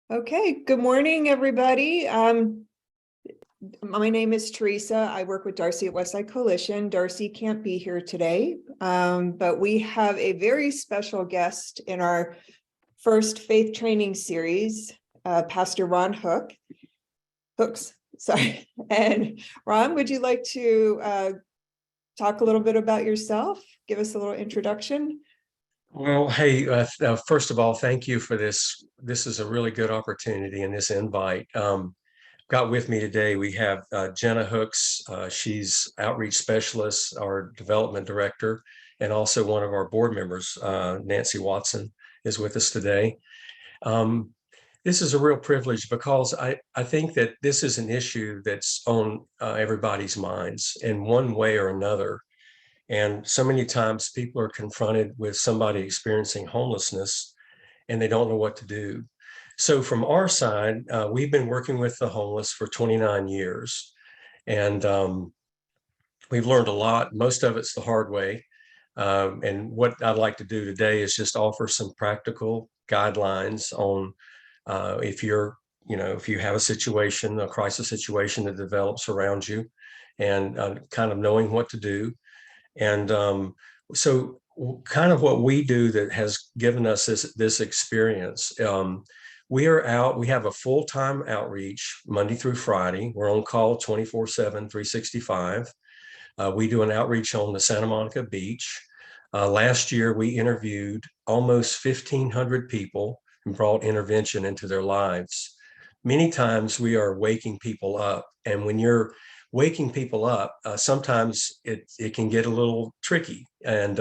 Okay, good morning, everybody. My name is Teresa. I work with Darcy at Westside Coalition. Darcy can't be here today, but we have a very special guest in our first faith training series, Pastor Ron Hooks, sorry. And Ron, would you like to talk a little bit about yourself? Give us a little introduction. Well, hey, first of all, thank you for this. This is a really good opportunity and this invite. Got with me today, we have Jenna Hooks. She's outreach specialist, our development director, and also one of our board members, Nancy Watson, is with us today. This is a real privilege because I think that this is an issue that's on everybody's minds in one way or another. And so many times people are confronted with somebody experiencing homelessness and they don't know what to do. So from our side, we've been working with the homeless for 29 years. And we've learned a lot. Most of it's the hard way. And what I'd like to do today is just offer some practical guidelines on if if you have a situation, a crisis situation that develops around you, and kind of knowing what to do. And so kind of what we do that has given us this experience, we have a full-time outreach Monday through Friday. We're on call 24/7, 365. We do an outreach on the Santa Monica beach. Last year, we interviewed almost 1,500 people and brought intervention into their lives. Many times we are waking people up. And when you're waking people up, sometimes it can get a little tricky. And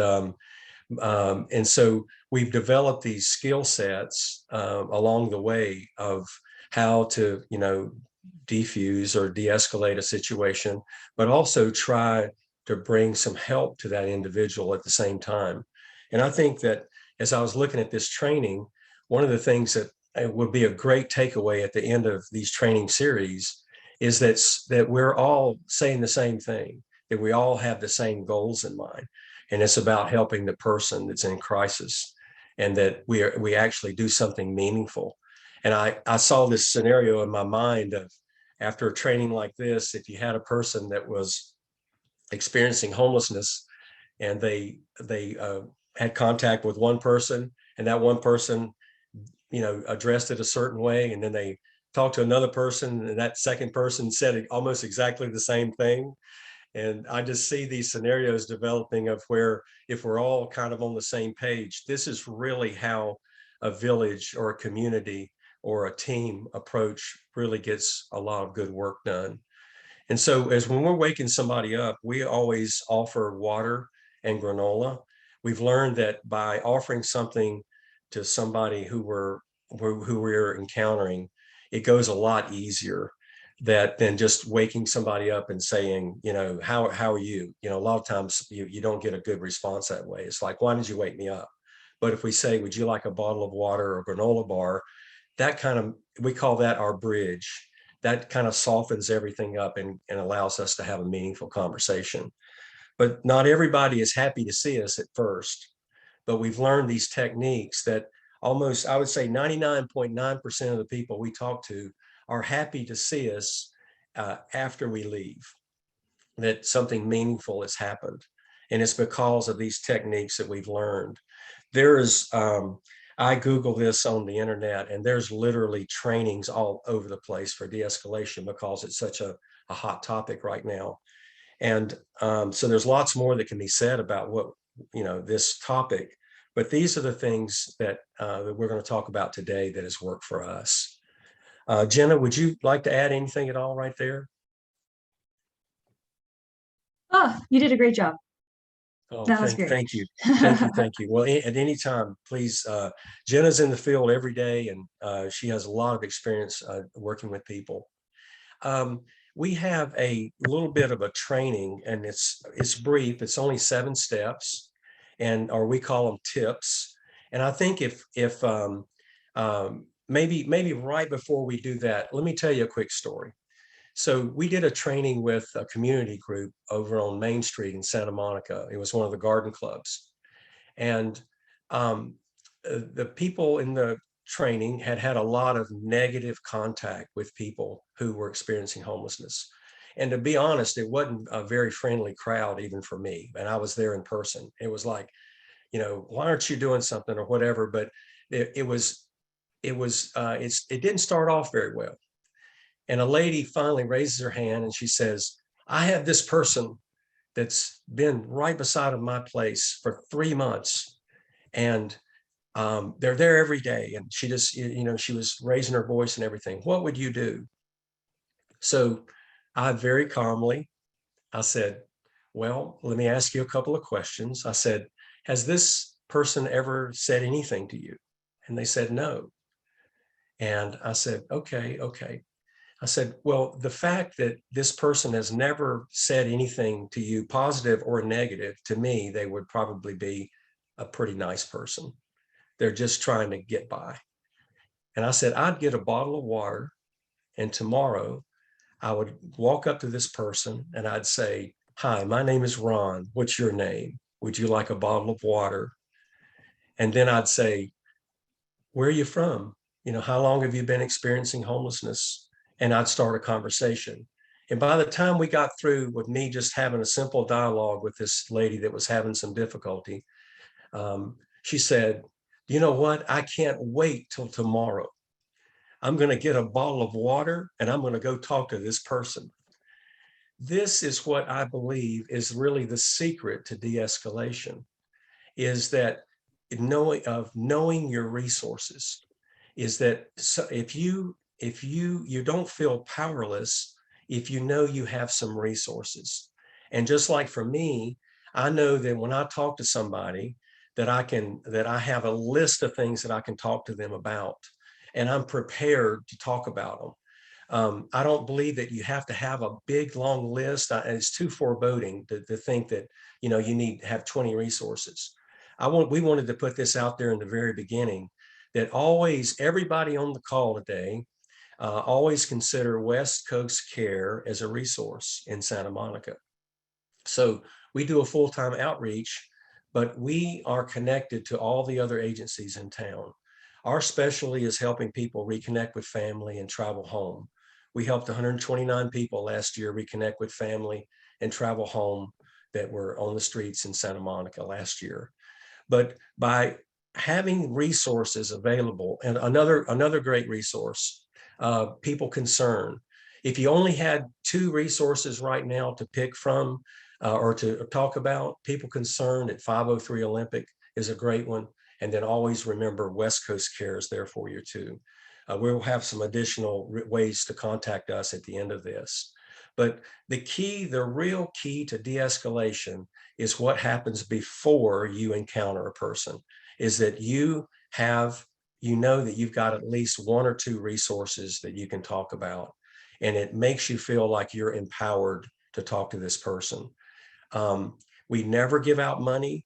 so we've developed these skill sets along the way of how to, defuse or de-escalate a situation, but also try to bring some help to that individual at the same time. And I think that as I was looking at this training, one of the things that would be a great takeaway at the end of these training series is that we're all saying the same thing, that we all have the same goals in mind. And it's about helping the person that's in crisis, and that we actually do something meaningful. And I saw this scenario in my mind of, after a training like this, if you had a person that was experiencing homelessness and they had contact with one person, and that one person addressed it a certain way, and then they talked to another person and that second person said almost exactly the same thing. And I just see these scenarios developing of where, if we're all kind of on the same page, this is really how a village or a community or a team approach really gets a lot of good work done. And so as when we're waking somebody up, we always offer water and granola. We've learned that by offering something to somebody who we're encountering, it goes a lot easier than just waking somebody up and saying, how are you? A lot of times you don't get a good response that way. It's like, why did you wake me up? But if we say, would you like a bottle of water or granola bar? We call that our bridge. That kind of softens everything up and allows us to have a meaningful conversation. But not everybody is happy to see us at first. But we've learned these techniques that almost, I would say 99.9% of the people we talk to are happy to see us after we leave, that something meaningful has happened. And it's because of these techniques that we've learned. I Google this on the internet, and there's literally trainings all over the place for de-escalation because it's such a hot topic right now. And so there's lots more that can be said about this topic, but these are the things that we're going to talk about today that has worked for us. Jenna, would you like to add anything at all right there? Oh, you did a great job. Oh, that was great. Thank you. Thank you. Well, at any time, please, Jenna's in the field every day, and she has a lot of experience working with people. We have a little bit of a training, and it's brief. It's only 7 steps, or we call them tips. And I think if maybe right before we do that, let me tell you a quick story. So we did a training with a community group over on Main Street in Santa Monica. It was one of the garden clubs. And the people in the training had had a lot of negative contact with people who were experiencing homelessness. And to be honest, it wasn't a very friendly crowd, even for me. And I was there in person. It was like, you know, why aren't you doing something or whatever? But it didn't start off very well. And a lady finally raises her hand and she says, I have this person that's been right beside of my place for 3 months. And they're there every day. And she just, you know, she was raising her voice and everything. What would you do? So I very calmly, I said, well, let me ask you a couple of questions. I said, has this person ever said anything to you? And they said, no. And I said, okay. I said, well, the fact that this person has never said anything to you, positive or negative, to me, they would probably be a pretty nice person. They're just trying to get by. And I said, I'd get a bottle of water, and tomorrow I would walk up to this person and I'd say, hi, my name is Ron. What's your name? Would you like a bottle of water? And then I'd say, where are you from? You know, how long have you been experiencing homelessness? And I'd start a conversation. And by the time we got through with me just having a simple dialogue with this lady that was having some difficulty, she said, you know what? I can't wait till tomorrow. I'm going to get a bottle of water and I'm going to go talk to this person. This is what I believe is really the secret to de-escalation, is that knowing your resources, is that so if you don't feel powerless if you know you have some resources. And just like for me, I know that when I talk to somebody that I have a list of things that I can talk to them about, and I'm prepared to talk about them. I don't believe that you have to have a big long list. It's too foreboding to think that, you know, you need to have 20 resources. We wanted to put this out there in the very beginning, that always, everybody on the call today, always consider West Coast Care as a resource in Santa Monica. So we do a full-time outreach, but we are connected to all the other agencies in town. Our specialty is helping people reconnect with family and travel home. We helped 129 people last year reconnect with family and travel home that were on the streets in Santa Monica last year. But by having resources available, and another great resource, People Concern. If you only had 2 resources right now to pick from or to talk about, People Concern at 503 Olympic is a great one. And then always remember West Coast Care is there for you too. We'll have some additional ways to contact us at the end of this. But the real key to de-escalation is what happens before you encounter a person, is that you know that you've got at least 1 or 2 resources that you can talk about. And it makes you feel like you're empowered to talk to this person. We never give out money.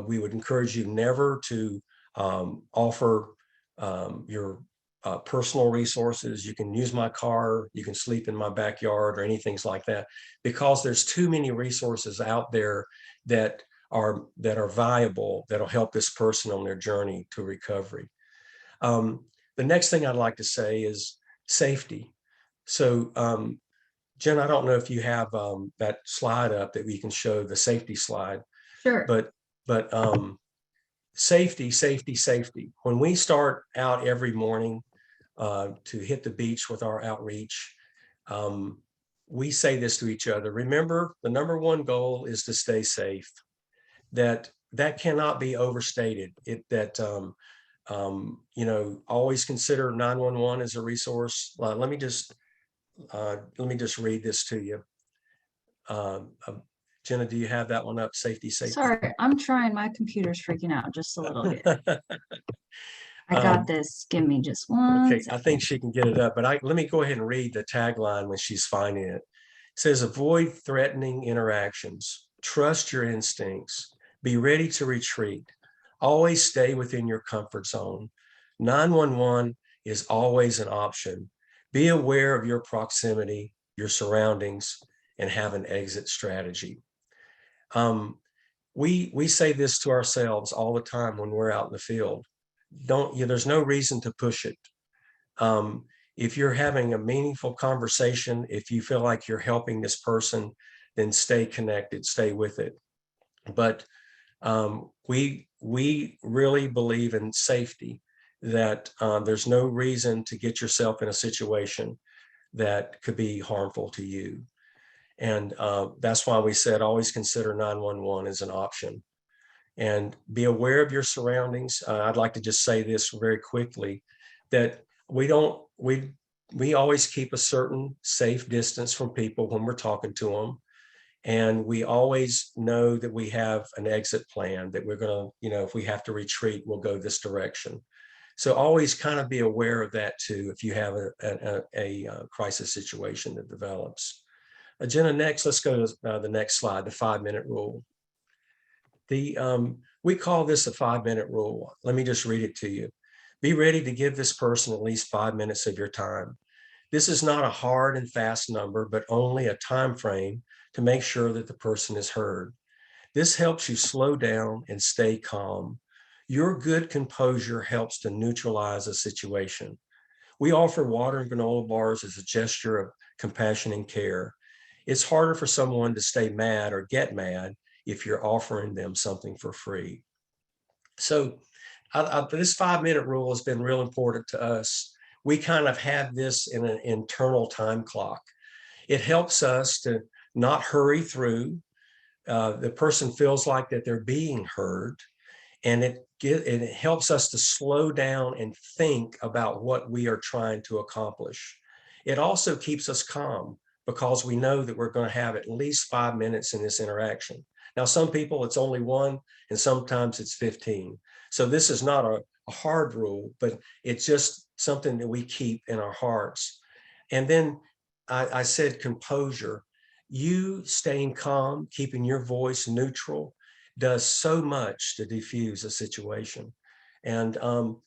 We would encourage you never to offer your personal resources. You can use my car, you can sleep in my backyard or anything like that, because there's too many resources out there that are viable, that'll help this person on their journey to recovery. The next thing I'd like to say is safety. So Jen, I don't know if you have that slide up that we can show, the safety slide. Sure. But safety. When we start out every morning to hit the beach with our outreach, we say this to each other. Remember, the number 1 goal is to stay safe. That cannot be overstated. You know, always consider 911 as a resource. Let me just read this to you. Jenna, do you have that one up? Safety. Sorry, I'm trying. My computer's freaking out just a little bit. I got this. Give me just one Okay, second. I think she can get it up, but let me go ahead and read the tagline when she's finding it. It says, avoid threatening interactions, trust your instincts, be ready to retreat, always stay within your comfort zone. 911 is always an option. Be aware of your proximity, your surroundings, and have an exit strategy. We say this to ourselves all the time when we're out in the field. there's no reason to push it. If you're having a meaningful conversation, if you feel like you're helping this person, then stay connected, stay with it. But we really believe in safety, that there's no reason to get yourself in a situation that could be harmful to you. And that's why we said always consider 911 as an option. And be aware of your surroundings. I'd like to just say this very quickly, that we always keep a certain safe distance from people when we're talking to them. And we always know that we have an exit plan, that we're going to, if we have to retreat, we'll go this direction. So always kind of be aware of that too, if you have a crisis situation that develops. Jenna, next, let's go to the next slide, the 5-minute rule. We call this a 5-minute rule. Let me just read it to you. Be ready to give this person at least 5 minutes of your time. This is not a hard and fast number, but only a time frame to make sure that the person is heard. This helps you slow down and stay calm. Your good composure helps to neutralize a situation. We offer water and granola bars as a gesture of compassion and care. It's harder for someone to stay mad or get mad if you're offering them something for free. So this 5-minute rule has been real important to us. We kind of have this in an internal time clock. It helps us to not hurry through. The person feels like that they're being heard, and it helps us to slow down and think about what we are trying to accomplish. It also keeps us calm because we know that we're going to have at least 5 minutes in this interaction. Now, some people it's only 1, and sometimes it's 15. So this is not a hard rule, but it's just something that we keep in our hearts. And then I said composure. You staying calm, keeping your voice neutral, does so much to diffuse a situation. And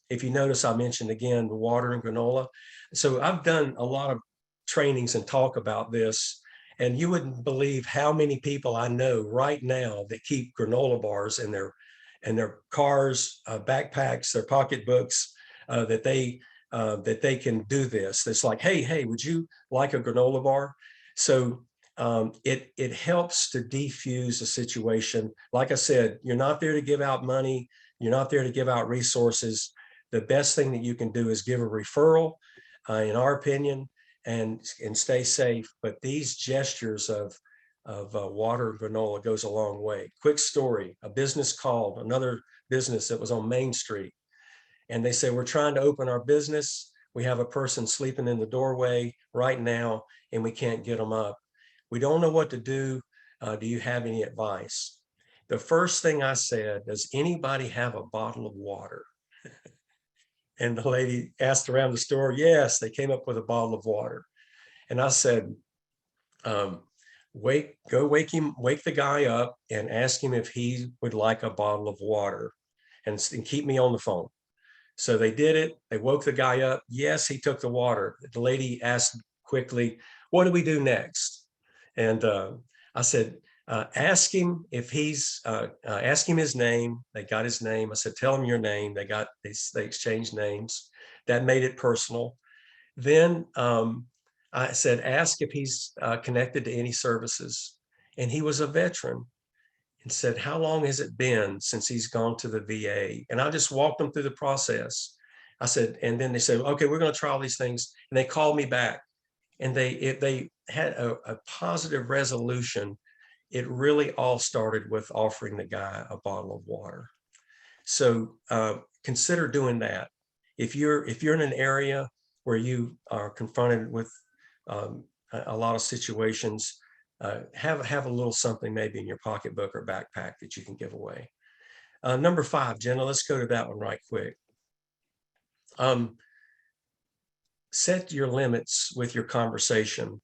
if you notice, I mentioned again the water and granola. So I've done a lot of trainings and talk about this, and you wouldn't believe how many people I know right now that keep granola bars in their cars, backpacks, their pocketbooks, that they can do this. It's like, hey, would you like a granola bar? So it helps to defuse a situation. Like I said, you're not there to give out money. You're not there to give out resources. The best thing that you can do is give a referral, in our opinion, and stay safe. But these gestures of water and granola goes a long way. Quick story, a business called, another business that was on Main Street. And they say, we're trying to open our business. We have a person sleeping in the doorway right now, and we can't get them up. We don't know what to do. Do you have any advice? The first thing I said, does anybody have a bottle of water? And the lady asked around the store, yes, they came up with a bottle of water. And I said, wake the guy up and ask him if he would like a bottle of water, and keep me on the phone. So they did it. They woke the guy up. Yes, he took the water. The lady asked quickly, what do we do next? And I said, ask him if he's, ask him his name. They got his name. I said, tell him your name. They exchanged names. That made it personal. Then I said, ask if he's connected to any services. And he was a veteran, and said, how long has it been since he's gone to the VA? And I just walked them through the process. I said, and then they said, okay, we're going to try all these things. And they called me back, and they had a positive resolution. It really all started with offering the guy a bottle of water. So consider doing that. If you're in an area where you are confronted with a lot of situations, have a little something maybe in your pocketbook or backpack that you can give away. Number 5, Jenna, let's go to that one right quick. Set your limits with your conversation.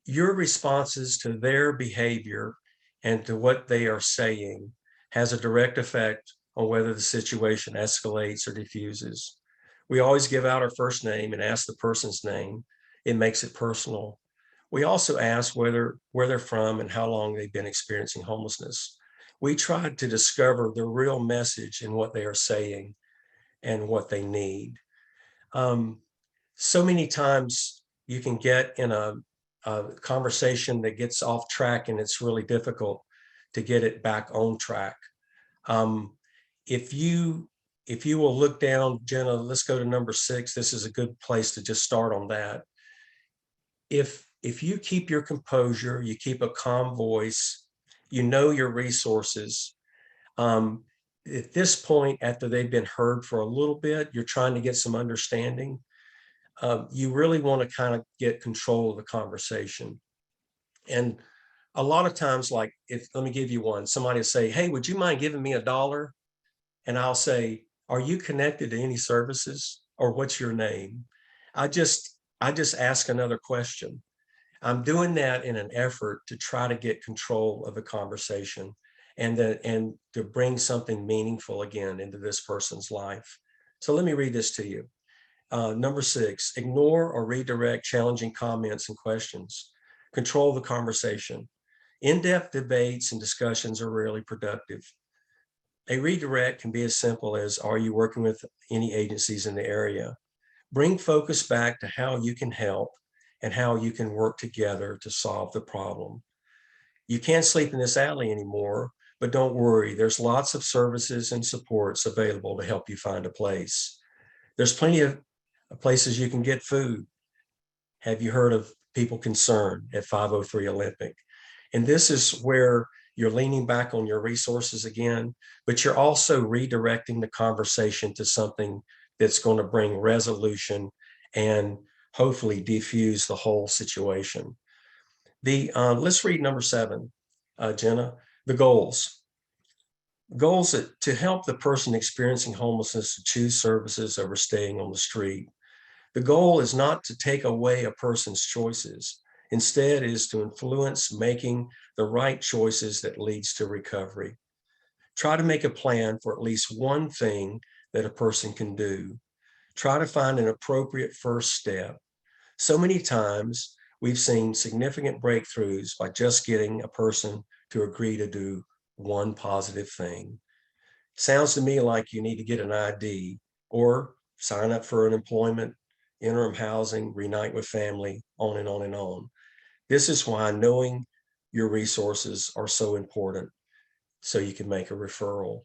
Your responses to their behavior and to what they are saying has a direct effect on whether the situation escalates or diffuses. We always give out our first name and ask the person's name. It makes it personal. We also ask where they're from and how long they've been experiencing homelessness. we try to discover the real message in what they are saying and what they need. So many times you can get in a conversation that gets off track, and it's really difficult to get it back on track. If you will look down, Jenna, let's go to number 6. This is a good place to just start on that. If you keep your composure, you keep a calm voice, you know your resources. At this point, after they've been heard for a little bit, you're trying to get some understanding. You really want to kind of get control of the conversation. And a lot of times, like, let me give you one. Somebody will say, hey, would you mind giving me $1? And I'll say, are you connected to any services, or what's your name? I just ask another question. I'm doing that in an effort to try to get control of the conversation and to bring something meaningful again into this person's life. So let me read this to you. Number 6, ignore or redirect challenging comments and questions. Control the conversation. In-depth debates and discussions are rarely productive. A redirect can be as simple as, are you working with any agencies in the area? Bring focus back to how you can help and how you can work together to solve the problem. You can't sleep in this alley anymore, but don't worry, there's lots of services and supports available to help you find a place. There's plenty of places you can get food. Have you heard of People Concerned at 503 Olympic? And this is where you're leaning back on your resources again, but you're also redirecting the conversation to something that's going to bring resolution and hopefully defuse the whole situation. Let's read number 7, Jenna, the goals. Goals to help the person experiencing homelessness to choose services over staying on the street. The goal is not to take away a person's choices. Instead, it is to influence making the right choices that leads to recovery. Try to make a plan for at least one thing that a person can do. Try to find an appropriate first step. So many times we've seen significant breakthroughs by just getting a person to agree to do one positive thing. Sounds to me like you need to get an ID or sign up for an employment, interim housing, reunite with family, on and on and on. This is why knowing your resources are so important, so you can make a referral.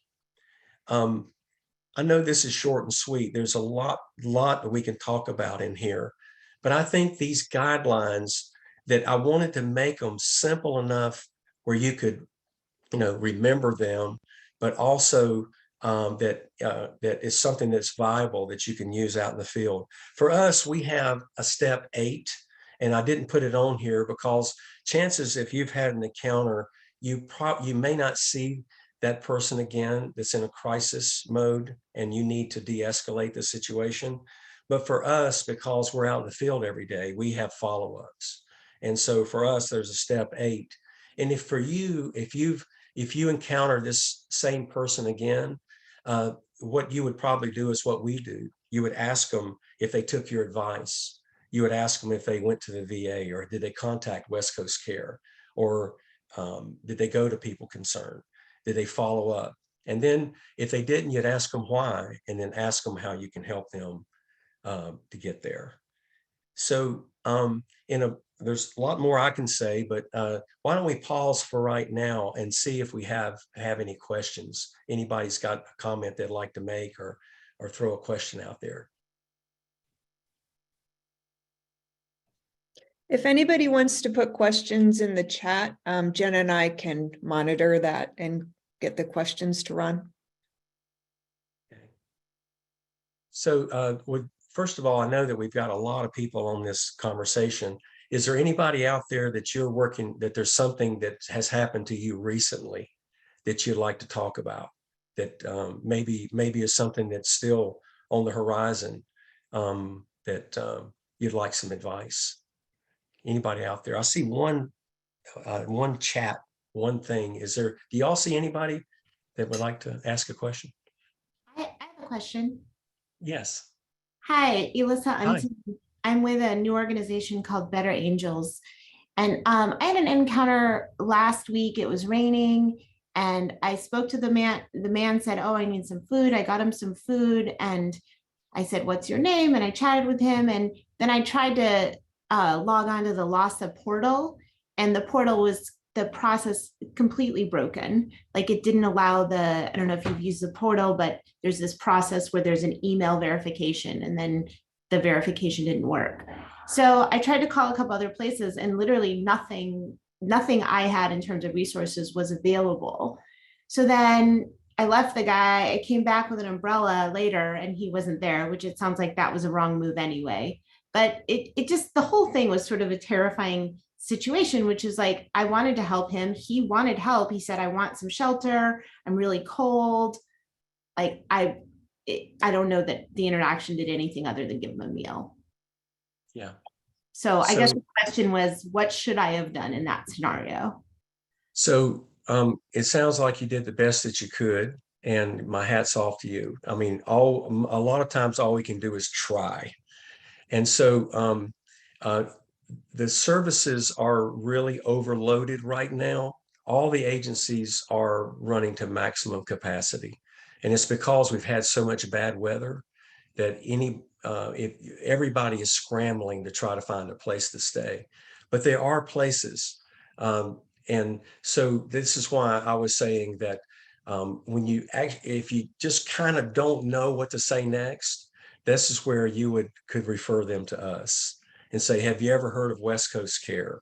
I know this is short and sweet. There's a lot that we can talk about in here, but I think these guidelines, that I wanted to make them simple enough where you could, remember them, but also that is something that's viable that you can use out in the field. For us, we have a step 8, and I didn't put it on here because chances, if you've had an encounter, you may not see that person again that's in a crisis mode and you need to de-escalate the situation. But for us, because we're out in the field every day, we have follow-ups. And so for us, there's a step 8. And if you encounter this same person again, what you would probably do is what we do. You would ask them if they took your advice. You would ask them if they went to the VA, or did they contact West Coast Care, or did they go to People Concerned? Did they follow up? And then if they didn't, you'd ask them why, and then ask them how you can help them to get there. So there's a lot more I can say, but why don't we pause for right now and see if we have any questions. Anybody's got a comment they'd like to make, or throw a question out there. If anybody wants to put questions in the chat, Jen and I can monitor that and get the questions to Ron. Okay. So first of all, I know that we've got a lot of people on this conversation. Is there anybody out there that you're working, that there's something that has happened to you recently that you'd like to talk about, that maybe is something that's still on the horizon, that you'd like some advice? Anybody out there? I see one chat, one thing. Do y'all see anybody that would like to ask a question? I have a question. Yes. Hi, Elissa. Hi. I'm with a new organization called Better Angels. And I had an encounter last week. It was raining And I spoke to the man. The man said, "Oh, I need some food." I got him some food, and I said, "What's your name?" And I chatted with him, and then I tried to log on to the LASA portal, and the portal was the process completely broken. Like it didn't allow I don't know if you've used the portal, but there's this process where there's an email verification, and then the verification didn't work. So I tried to call a couple other places, and literally nothing I had in terms of resources was available. So then I left the guy. I came back with an umbrella later and he wasn't there, which it sounds like that was a wrong move anyway. But it just, the whole thing was sort of a terrifying situation, which is like, I wanted to help him. He wanted help. He said, "I want some shelter. I'm really cold." Like I don't know that the interaction did anything other than give him a meal. Yeah. So I guess So- the question was, what should I have done in that scenario? So it sounds like you did the best that you could, and my hat's off to you. I mean, a lot of times all we can do is try. And so the services are really overloaded right now. All the agencies are running to maximum capacity. And it's because we've had so much bad weather that if everybody is scrambling to try to find a place to stay. But there are places. And so this is why I was saying that if you just kind of don't know what to say next, this is where you could refer them to us and say, "Have you ever heard of West Coast Care?"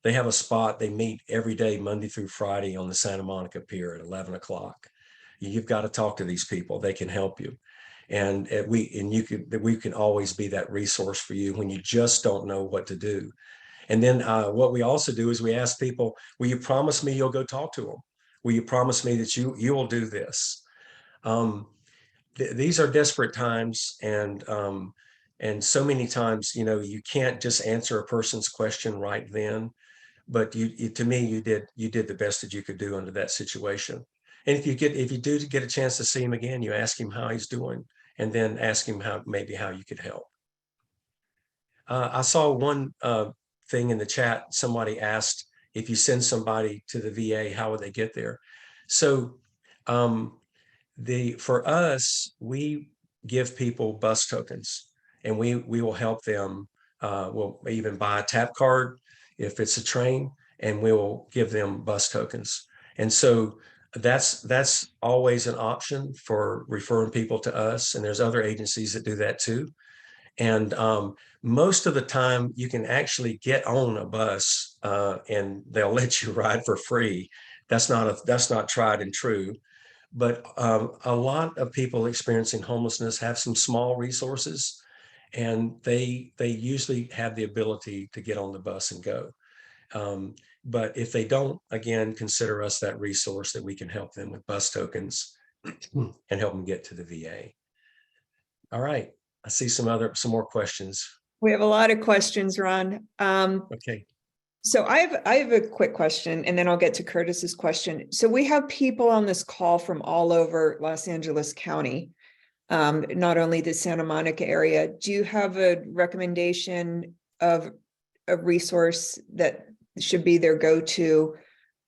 They have a spot. They meet every day, Monday through Friday, on the Santa Monica Pier at 11 o'clock. You've got to talk to these people. They can help you. And we can always be that resource for you when you just don't know what to do. And then what we also do is we ask people, "Will you promise me you'll go talk to them? Will you promise me that you will do this?" These are desperate times, and so many times, you can't just answer a person's question right then. But to me, you did the best that you could do under that situation. And if you do get a chance to see him again, you ask him how he's doing, and then ask him how you could help. I saw one thing in the chat. Somebody asked, if you send somebody to the VA, how would they get there? So for us, we give people bus tokens, and we will help them. We'll even buy a tap card if it's a train, and we will give them bus tokens. And so that's always an option for referring people to us. And there's other agencies that do that too. And most of the time you can actually get on a bus and they'll let you ride for free. That's not tried and true. But a lot of people experiencing homelessness have some small resources, and they usually have the ability to get on the bus and go. But if they don't, again, consider us that resource that we can help them with bus tokens and help them get to the VA. All right. I see some more questions. We have a lot of questions, Ron. Okay. So I have a quick question, and then I'll get to Curtis's question. So we have people on this call from all over Los Angeles County, not only the Santa Monica area. Do you have a recommendation of a resource that should be their go-to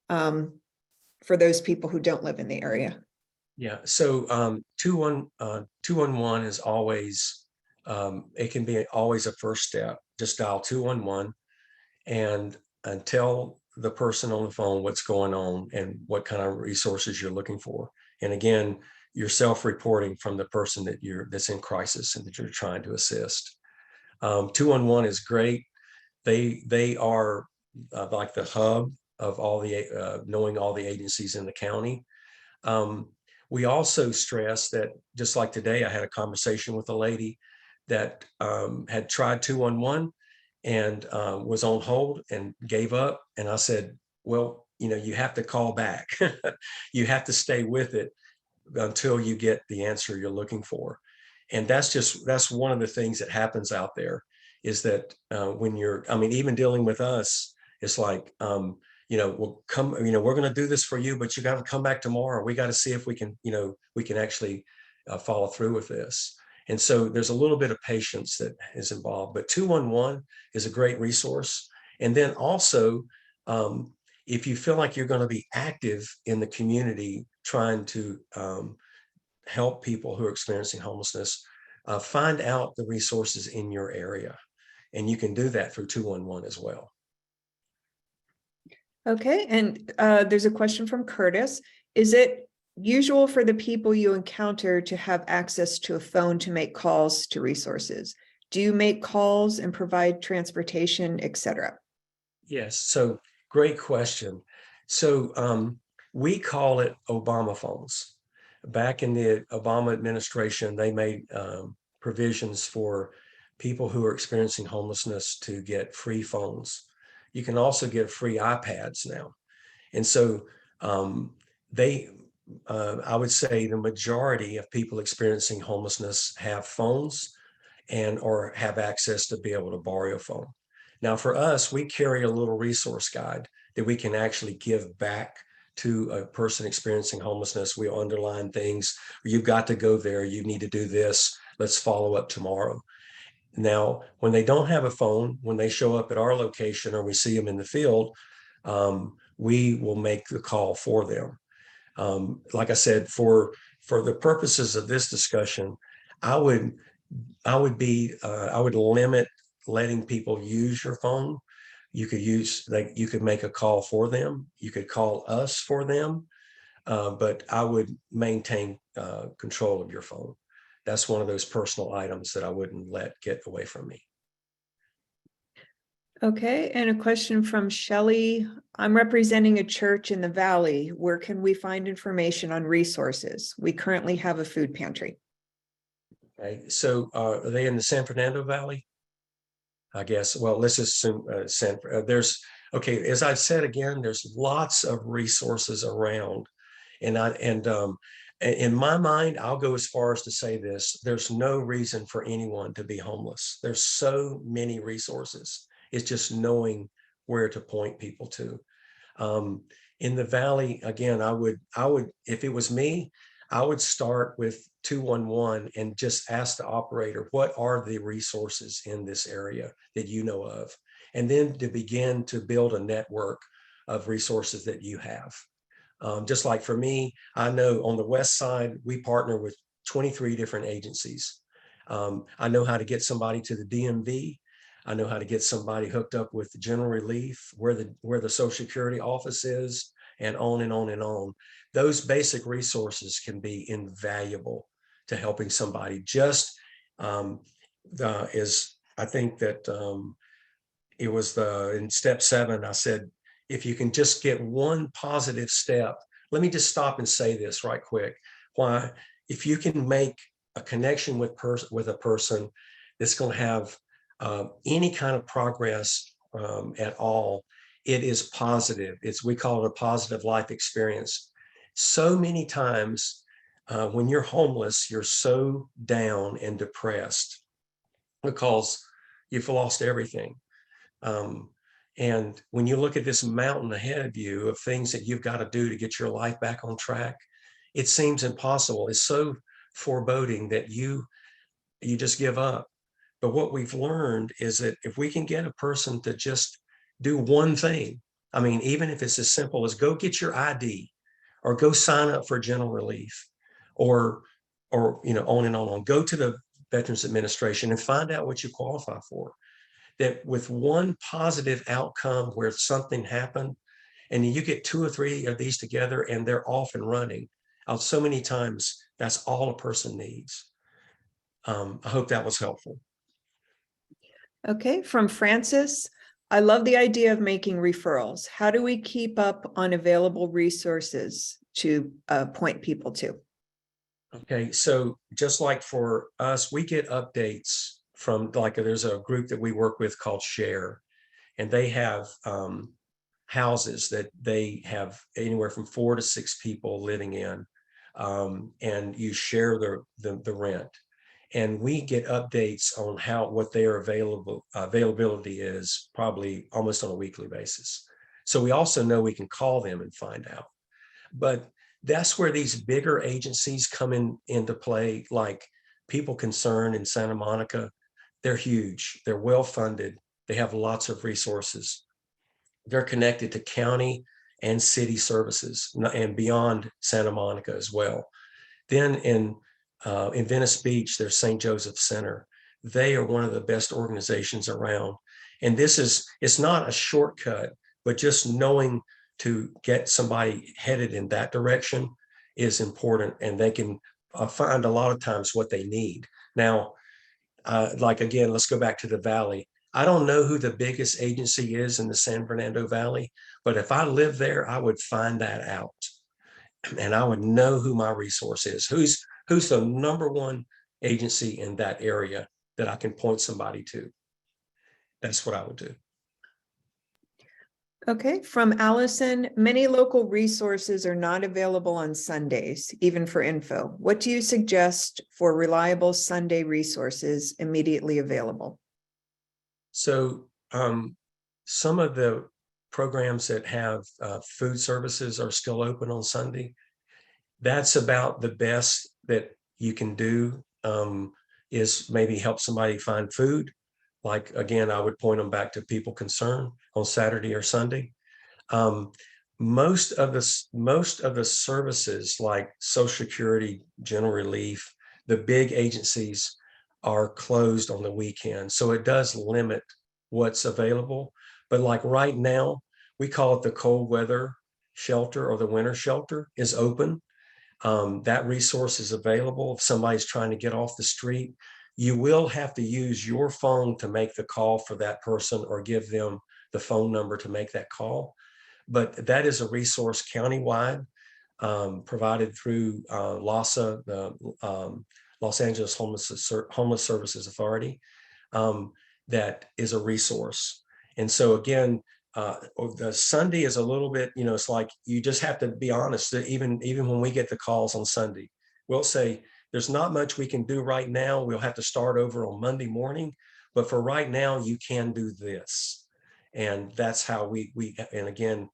for those people who don't live in the area? Yeah. So 211 is always, it can be always a first step. Just dial 211 and tell the person on the phone what's going on and what kind of resources you're looking for. And again, you're self-reporting from the person that's in crisis and that you're trying to assist. 211 is great. They are like the hub of all the knowing all the agencies in the county. We also stress that, just like today, I had a conversation with a lady that had tried 211 and was on hold and gave up. And I said, "Well, you have to call back. You have to stay with it until you get the answer you're looking for." And that's one of the things that happens out there, is that when even dealing with us, it's like, we'll come, we're going to do this for you, but you got to come back tomorrow. We got to see if we can actually follow through with this. And so there's a little bit of patience that is involved, but 211 is a great resource. And then also, if you feel like you're going to be active in the community trying to help people who are experiencing homelessness, find out the resources in your area. And you can do that through 211 as well. Okay, and there's a question from Curtis. Is it usual for the people you encounter to have access to a phone to make calls to resources? Do you make calls and provide transportation, etc.? Yes, so great question. So we call it Obama phones. Back in the Obama administration, they made provisions for people who are experiencing homelessness to get free phones. You can also get free iPads now. And so I would say the majority of people experiencing homelessness have phones and or have access to be able to borrow a phone. Now for us, we carry a little resource guide that we can actually give back to a person experiencing homelessness. We underline things. You've got to go there. You need to do this. Let's follow up tomorrow. Now, when they don't have a phone, when they show up at our location or we see them in the field, we will make the call for them. Like I said, for the purposes of this discussion, I would limit letting people use your phone. You could make a call for them. You could call us for them, but I would maintain control of your phone. That's one of those personal items that I wouldn't let get away from me. Okay, and a question from Shelley. I'm representing a church in the Valley. Where can we find information on resources? We currently have a food pantry. Okay, so are they in the San Fernando Valley? I guess, well, let's assume okay, as I've said again, there's lots of resources around. And in my mind, I'll go as far as to say this: there's no reason for anyone to be homeless. There's so many resources. It's just knowing where to point people to. In the Valley, again, I would, if it was me, I would start with 211 and just ask the operator, what are the resources in this area that you know of? And then to begin to build a network of resources that you have. Just like for me, I know on the West Side, we partner with 23 different agencies. I know how to get somebody to the DMV. I know how to get somebody hooked up with general relief, where the Social Security office is, and on and on and on. Those basic resources can be invaluable to helping somebody. Just I think that it was in step 7, I said, if you can just get one positive step. Let me just stop and say this right quick. Why, if you can make a connection with a person that's going to have any kind of progress at all, it is positive. We call it a positive life experience. So many times when you're homeless, you're so down and depressed because you've lost everything. And when you look at this mountain ahead of you of things that you've got to do to get your life back on track, it seems impossible. It's so foreboding that you just give up. But what we've learned is that if we can get a person to just do one thing, I mean, even if it's as simple as go get your ID or go sign up for general relief or on and on. Go to the Veterans Administration and find out what you qualify for. That with one positive outcome where something happened, and you get 2 or 3 of these together and they're off and running. So many times, that's all a person needs. I hope that was helpful. Okay, from Francis. I love the idea of making referrals. How do we keep up on available resources to point people to? Okay, so just like for us, we get updates from, like, there's a group that we work with called Share, and they have houses that they have anywhere from 4 to 6 people living in, and you share the rent. And we get updates on what their availability is, probably almost on a weekly basis. So we also know we can call them and find out. But that's where these bigger agencies come into play, like People Concern in Santa Monica. They're huge. They're well funded. They have lots of resources. They're connected to county and city services and beyond Santa Monica as well. Then in Venice Beach, there's St. Joseph Center. They are one of the best organizations around. And it's not a shortcut, but just knowing to get somebody headed in that direction is important. And they can find a lot of times what they need. Now, like, again, let's go back to the Valley. I don't know who the biggest agency is in the San Fernando Valley, but if I lived there, I would find that out. And I would know who my resource is, who's the number one agency in that area that I can point somebody to. That's what I would do. Okay, from Allison, many local resources are not available on Sundays, even for info. What do you suggest for reliable Sunday resources immediately available? So some of the programs that have food services are still open on Sunday. That's about the best that you can do, is maybe help somebody find food. Like, again, I would point them back to People Concern on Saturday or Sunday. Most of the services like Social Security, General Relief, the big agencies are closed on the weekend. So it does limit what's available. But like right now, we call it the cold weather shelter, or the winter shelter is open. That resource is available if somebody's trying to get off the street. You will have to use your phone to make the call for that person, or give them the phone number to make that call. But that is a resource countywide, provided through LAHSA, the Los Angeles Homeless Services Authority. That is a resource. And so again, the Sunday is a little bit, it's like, you just have to be honest that even when we get the calls on Sunday, we'll say, there's not much we can do right now. We'll have to start over on Monday morning, but for right now, you can do this. And that's how we and again,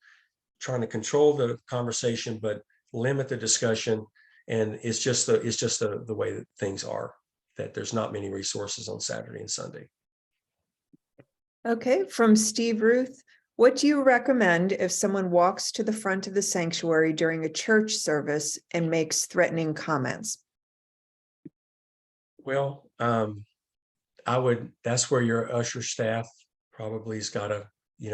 trying to control the conversation, but limit the discussion. And it's just the way that things are, that there's not many resources on Saturday and Sunday. Okay, from Steve Ruth, what do you recommend if someone walks to the front of the sanctuary during a church service and makes threatening comments? Well, that's where your usher staff probably has got to,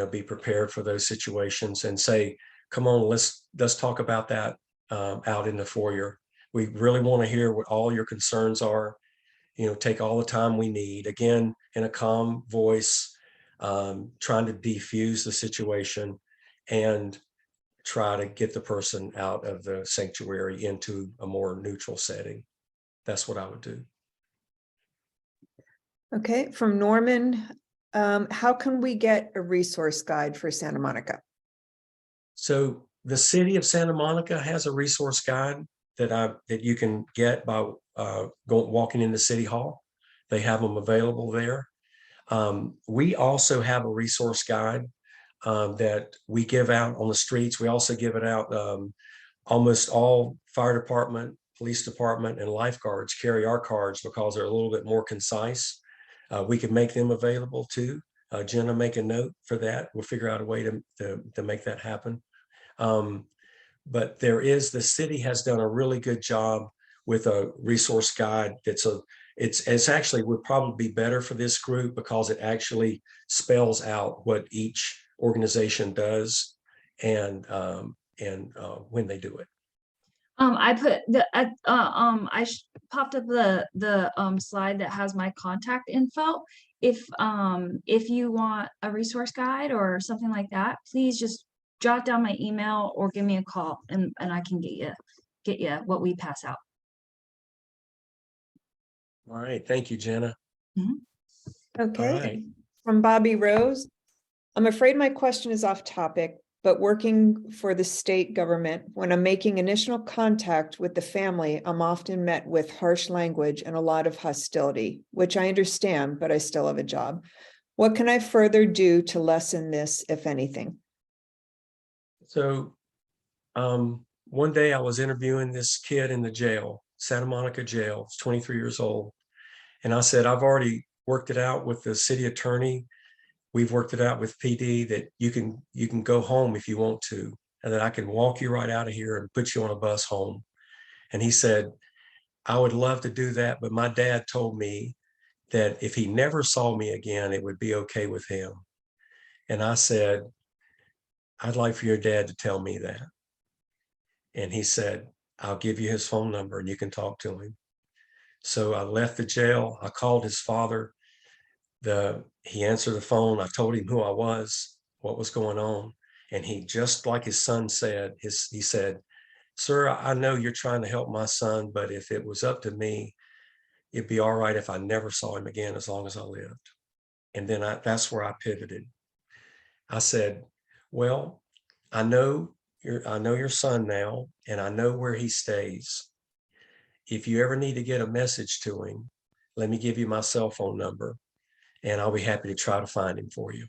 be prepared for those situations and say, come on, let's talk about that out in the foyer. We really want to hear what all your concerns are. Take all the time we need, again, in a calm voice, trying to defuse the situation and try to get the person out of the sanctuary into a more neutral setting. That's what I would do. Okay, from Norman, how can we get a resource guide for Santa Monica? So the city of Santa Monica has a resource guide that you can get by walking into City Hall. They have them available there. We also have a resource guide that we give out on the streets. We also give it out. Almost all fire department, police department, and lifeguards carry our cards because they're a little bit more concise. We can make them available too. Jenna, make a note for that. We'll figure out a way to make that happen. But the city has done a really good job with a resource guide. It's actually would probably be better for this group because it actually spells out what each organization does and when they do it. I put the popped up the slide that has my contact info. If you want a resource guide or something like that, please just jot down my email or give me a call, and I can get you what we pass out. All right, thank you, Jenna. Okay, All right. from Bobby Rose, I'm afraid my question is off topic, but working for the state government, when I'm making initial contact with the family, I'm often met with harsh language and a lot of hostility, which I understand, but I still have a job. What can I further do to lessen this, if anything? So one day I was interviewing this kid in the jail, Santa Monica jail. He's 23 years old. And I said, I've already worked it out with the city attorney. We've worked it out with PD that you can go home if you want to. and that I can walk you right out of here and put you on a bus home. And he said, I would love to do that, but my dad told me that if he never saw me again, it would be okay with him. And I said, I'd like for your dad to tell me that. And he said, I'll give you his phone number and you can talk to him. So I left the jail. I called his father. He answered the phone. I told him who I was, what was going on. And he, just like his son said, he said, sir, I know you're trying to help my son, but if it was up to me, it'd be all right if I never saw him again as long as I lived. And then that's where I pivoted. I said, well, I know your son now, and I know where he stays. If you ever need to get a message to him, let me give you my cell phone number, and I'll be happy to try to find him for you.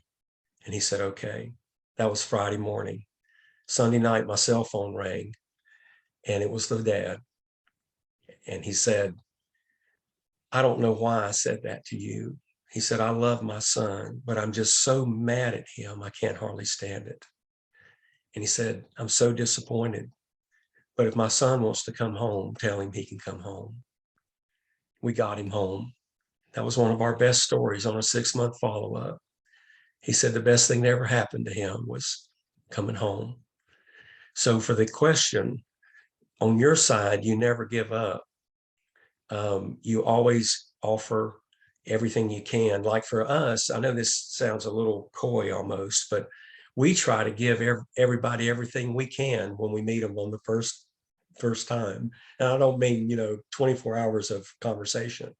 And he said, okay. That was Friday morning. Sunday night, my cell phone rang, and it was the dad. And he said, I don't know why I said that to you. He said, I love my son, but I'm just so mad at him. I can't hardly stand it. And he said, I'm so disappointed. But if my son wants to come home, tell him he can come home. We got him home. That was one of our best stories on a 6-month follow-up. He said the best thing that ever happened to him was coming home. So for the question, on your side, you never give up. You always offer everything you can. Like for us, I know this sounds a little coy almost, but we try to give everybody everything we can when we meet them on the first time. And I don't mean, 24 hours of conversation,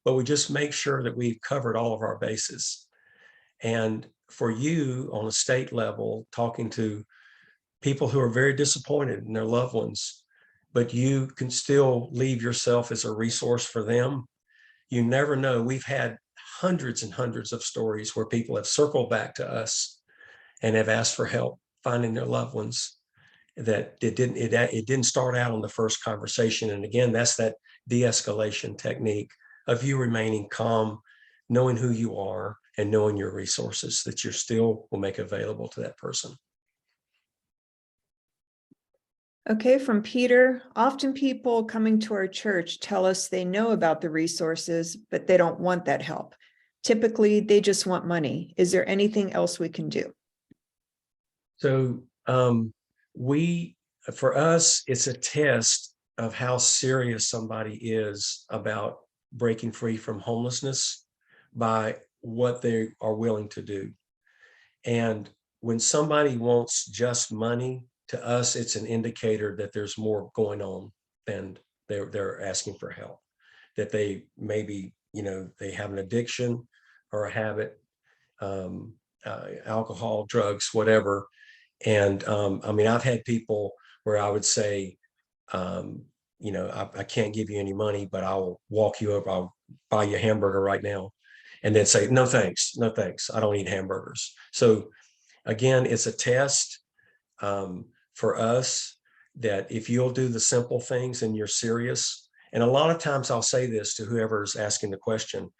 but we just make sure that we've covered all of our bases. And for you on a state level, talking to people who are very disappointed in their loved ones, but you can still leave yourself as a resource for them. You never know. We've had hundreds and hundreds of stories where people have circled back to us and have asked for help finding their loved ones. That it didn't start out on the first conversation. And again, that's that de-escalation technique of you remaining calm, knowing who you are and knowing your resources that you still will make available to that person. Okay, from Peter, often people coming to our church tell us they know about the resources, but they don't want that help. Typically, they just want money. Is there anything else we can do? So for us, it's a test of how serious somebody is about breaking free from homelessness by what they are willing to do. And when somebody wants just money, to us, it's an indicator that there's more going on than they're asking for help, that they maybe, they have an addiction or a habit, alcohol, drugs, whatever. And I mean, I've had people where I would say, I can't give you any money, but I'll walk you up, I'll buy you a hamburger right now. And then say, no, thanks. No, thanks. I don't eat hamburgers. So again, it's a test for us that if you'll do the simple things and you're serious, and a lot of times I'll say this to whoever's asking the question,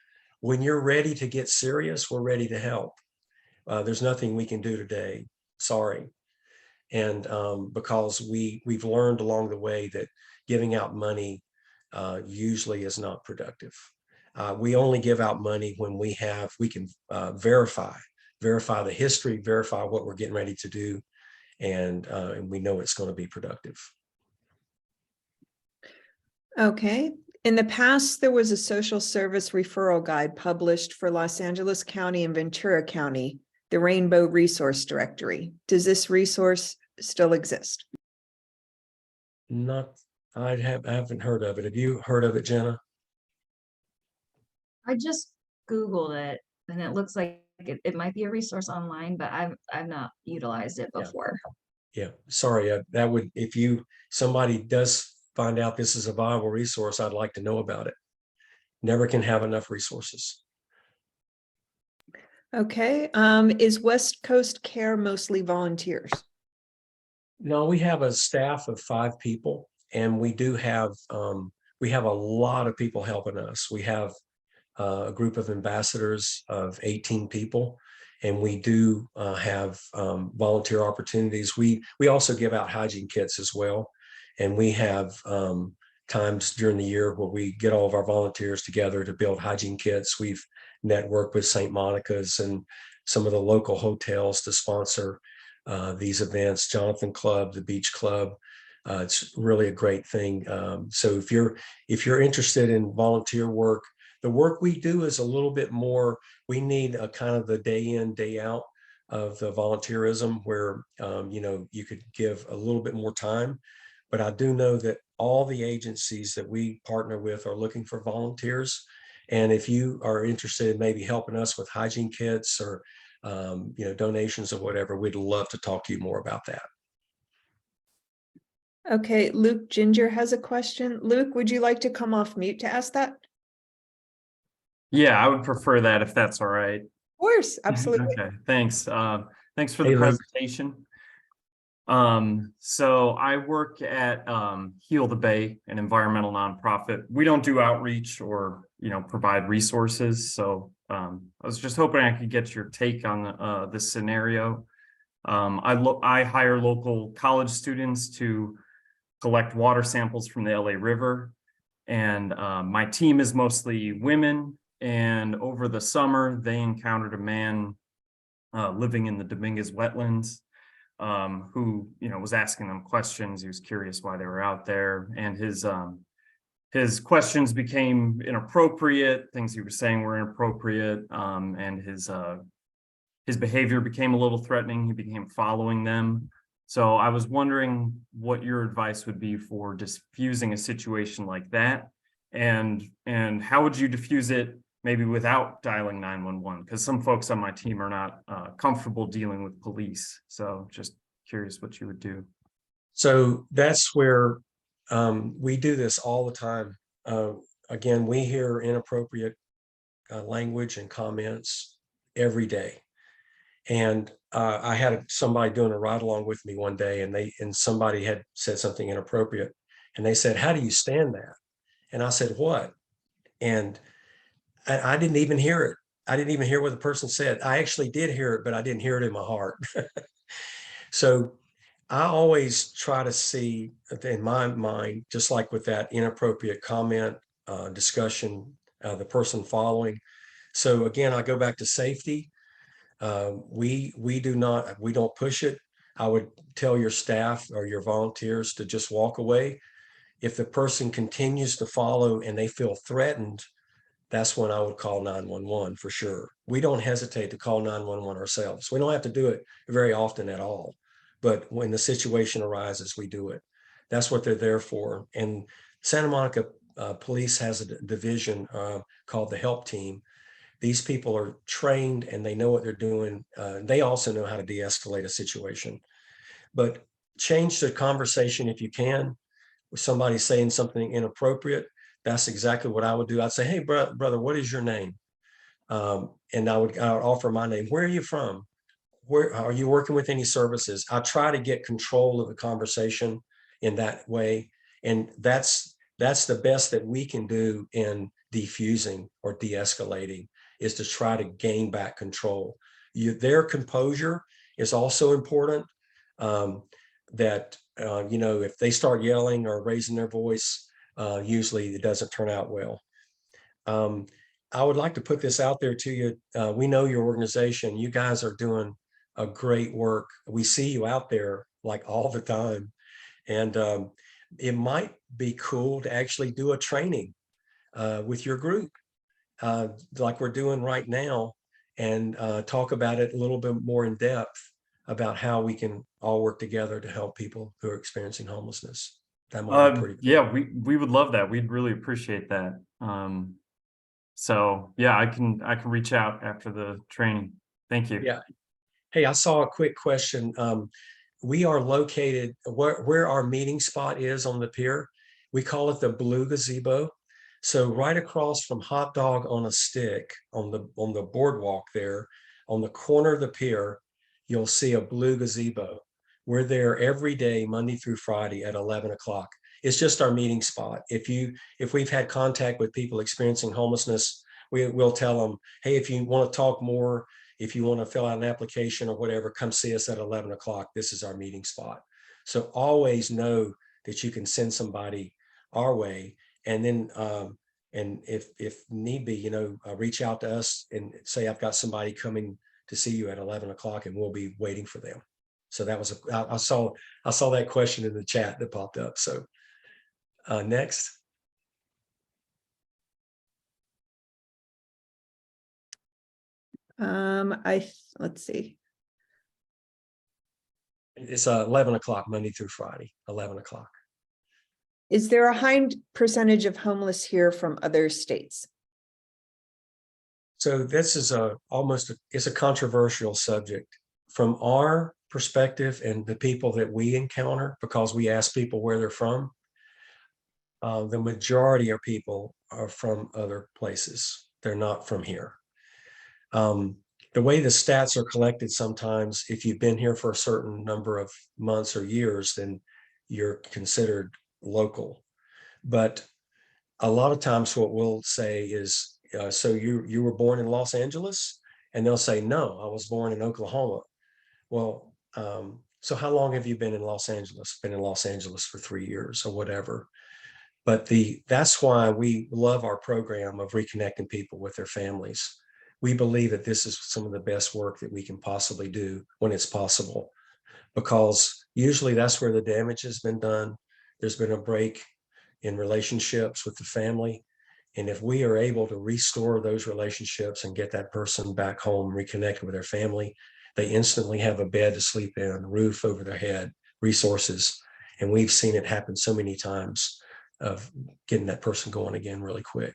when you're ready to get serious, we're ready to help. There's nothing we can do today. Sorry. And because we've learned along the way that giving out money usually is not productive. We only give out money when we can verify the history, verify what we're getting ready to do, and we know it's going to be productive. Okay. In the past, there was a social service referral guide published for Los Angeles County and Ventura County, the Rainbow Resource Directory. Does this resource still exist? I haven't heard of it. Have you heard of it, Jenna? I just Googled it and it looks like it might be a resource online, but I've not utilized it before. Yeah, sorry, that would, if somebody does find out this is a viable resource, I'd like to know about it. Never can have enough resources. Okay. Is West Coast Care mostly volunteers? No, we have a staff of 5 people, and we do have we have a lot of people helping us. We have a group of ambassadors of 18 people, And we do have volunteer opportunities. We also give out hygiene kits as well. And we have times during the year where we get all of our volunteers together to build hygiene kits. We've networked with St. Monica's and some of the local hotels to sponsor these events, Jonathan Club, the Beach Club. It's really a great thing. So if you're interested in volunteer work, the work we do is a little bit more, we need a kind of the day in, day out of the volunteerism where, you could give a little bit more time. But I do know that all the agencies that we partner with are looking for volunteers. And if you are interested in maybe helping us with hygiene kits or, donations or whatever, we'd love to talk to you more about that. Okay, Luke Ginger has a question. Luke, would you like to come off mute to ask that? Of Yeah, I would prefer that if that's all right. course, absolutely. Okay, thanks. Thanks for the Hey, Luke. presentation. So I work at Heal the Bay, an environmental nonprofit. We don't do outreach or, provide resources. So I was just hoping I could get your take on this scenario. I hire local college students to collect water samples from the LA River. And my team is mostly women. And over the summer, they encountered a man living in the Dominguez wetlands who, was asking them questions. He was curious why they were out there. And his questions became inappropriate. Things he was saying were inappropriate. And his behavior became a little threatening. He became following them. So I was wondering what your advice would be for diffusing a situation like that, and how would you diffuse it maybe without dialing 911? Because some folks on my team are not comfortable dealing with police. So just curious what you would do. So that's where we do this all the time. Again, we hear inappropriate language and comments every day. And I had somebody doing a ride along with me one day, and somebody had said something inappropriate, and they said, "How do you stand that?" And I said, "What?" And I didn't even hear it. I didn't even hear what the person said. I actually did hear it, but I didn't hear it in my heart. So I always try to see in my mind, just like with that inappropriate comment, discussion, the person following. So again, I go back to safety. We don't push it. I would tell your staff or your volunteers to just walk away. If the person continues to follow and they feel threatened, that's when I would call 911 for sure. We don't hesitate to call 911 ourselves. We don't have to do it very often at all, but when the situation arises, we do it. That's what they're there for. And Santa Monica Police has a division called the Help Team. These people are trained and they know what they're doing. They also know how to de-escalate a situation. But change the conversation if you can. With somebody saying something inappropriate, that's exactly what I would do. I'd say, "Hey, brother, what is your name?" And I would offer my name. "Where are you from? Where are you working with any services?" I try to get control of the conversation in that way. And that's the best that we can do in defusing or de-escalating, is to try to gain back control. Their composure is also important. If they start yelling or raising their voice, usually it doesn't turn out well. I would like to put this out there to you. We know your organization. You guys are doing a great work. We see you out there like all the time. And it might be cool to actually do a training with your group, like we're doing right now, and talk about it a little bit more in depth about how we can all work together to help people who are experiencing homelessness. That might be pretty cool. Yeah, we would love that. We'd really appreciate that. So yeah, I can reach out after the training. Thank you. Yeah. Hey, I saw a quick question. We are located where our meeting spot is on the pier. We call it the Blue Gazebo. So right across from Hot Dog on a Stick on the boardwalk there, on the corner of the pier, you'll see a blue gazebo. We're there every day, Monday through Friday at 11 o'clock. It's just our meeting spot. If we've had contact with people experiencing homelessness, we'll tell them, "Hey, if you want to talk more, if you want to fill out an application or whatever, come see us at 11 o'clock. This is our meeting spot. So always know that you can send somebody our way. And then, and if need be, you know, reach out to us and say, I've got somebody coming to see you at 11 o'clock, and we'll be waiting for them. So that was, I saw that question in the chat that popped up. So next. Let's see. It's 11 o'clock, Monday through Friday, 11 o'clock. Is there a high percentage of homeless here from other states? So this is it's a controversial subject from our perspective and the people that we encounter, because we ask people where they're from. The majority of people are from other places. They're not from here. The way the stats are collected, sometimes if you've been here for a certain number of months or years, then you're considered local. But a lot of times what we'll say is, so you were born in Los Angeles? And they'll say, no, I was born in Oklahoma. Well, so how long have you been in Los Angeles? Been in Los Angeles for 3 years or whatever. But that's why we love our program of reconnecting people with their families. We believe that this is some of the best work that we can possibly do when it's possible, because usually that's where the damage has been done. There's been a break in relationships with the family. And if we are able to restore those relationships and get that person back home, reconnected with their family, they instantly have a bed to sleep in, a roof over their head, resources. And we've seen it happen so many times of getting that person going again really quick.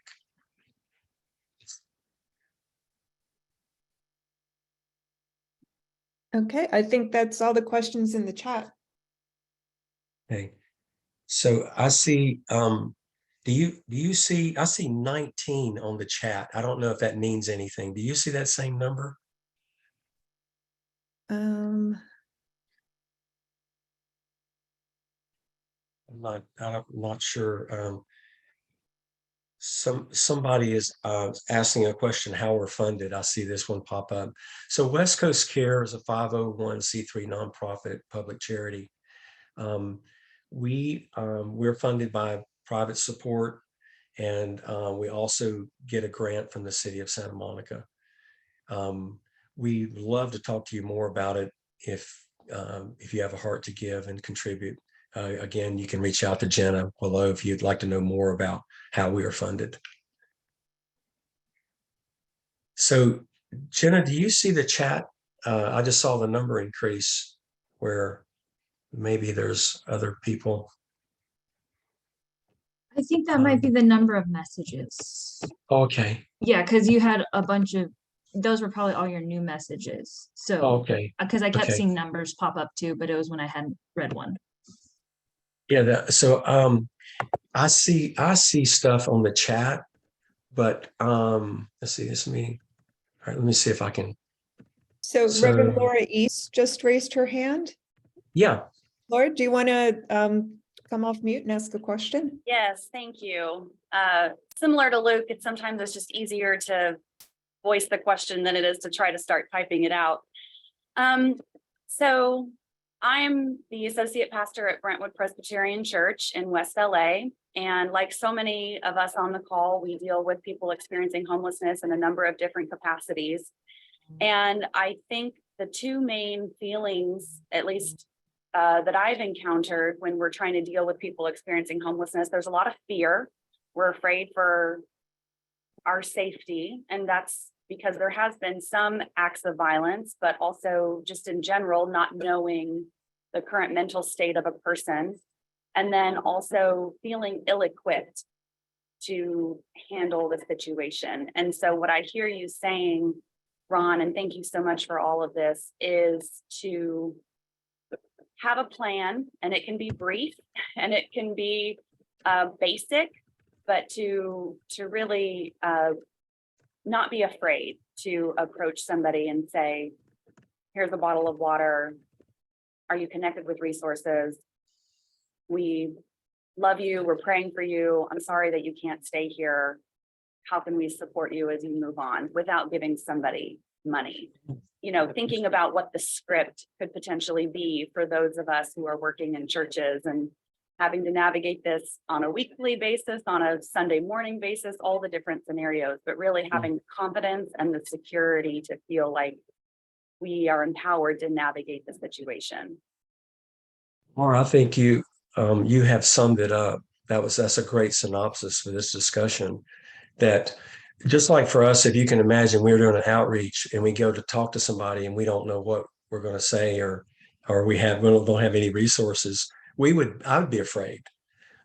Okay, I think that's all the questions in the chat. Okay. So I see, do you see, I see 19 on the chat. I don't know if that means anything. Do you see that same number? I'm not sure. Somebody is asking a question, how we're funded. I see this one pop up. So West Coast Care is a 501c3 nonprofit public charity. We're funded by private support, and we also get a grant from the city of Santa Monica. We'd love to talk to you more about it if you have a heart to give and contribute. Again, you can reach out to Jenna below if you'd like to know more about how we are funded. So Jenna, do you see the chat? I just saw the number increase where maybe there's other people. I think that might be the number of messages. Okay. Yeah, because you had a bunch of, those were probably all your new messages. So, Okay. because I kept Okay. seeing numbers pop up too, but it was when I hadn't read one. Yeah. I see stuff on the chat, but let's see this meeting. All right, let me see if I can. So Reverend Laura East just raised her hand. Yeah. Laura, do you want to come off mute and ask a question? Yes, thank you. Similar to Luke, sometimes it's just easier to voice the question than it is to try to start typing it out. So I'm the associate pastor at Brentwood Presbyterian Church in West LA. And like so many of us on the call, we deal with people experiencing homelessness in a number of different capacities. And I think the two main feelings, at least that I've encountered when we're trying to deal with people experiencing homelessness, there's a lot of fear. We're afraid for our safety, and that's because there has been some acts of violence, but also just in general, not knowing the current mental state of a person, and then also feeling ill-equipped to handle the situation. And so what I hear you saying, Ron, and thank you so much for all of this, is to have a plan, and it can be brief and it can be basic, but to really not be afraid to approach somebody and say, here's a bottle of water. Are you connected with resources? We love you. We're praying for you. I'm sorry that you can't stay here. How can we support you as you move on, without giving somebody money. You know, thinking about what the script could potentially be for those of us who are working in churches and having to navigate this on a weekly basis, on a Sunday morning basis, all the different scenarios, but really having confidence and the security to feel like we are empowered to navigate the situation. Or I think you have summed it up. That's a great synopsis for this discussion. That just like for us, if you can imagine, we're doing an outreach and we go to talk to somebody and we don't know what we're going to say, or we don't have any resources, I would be afraid.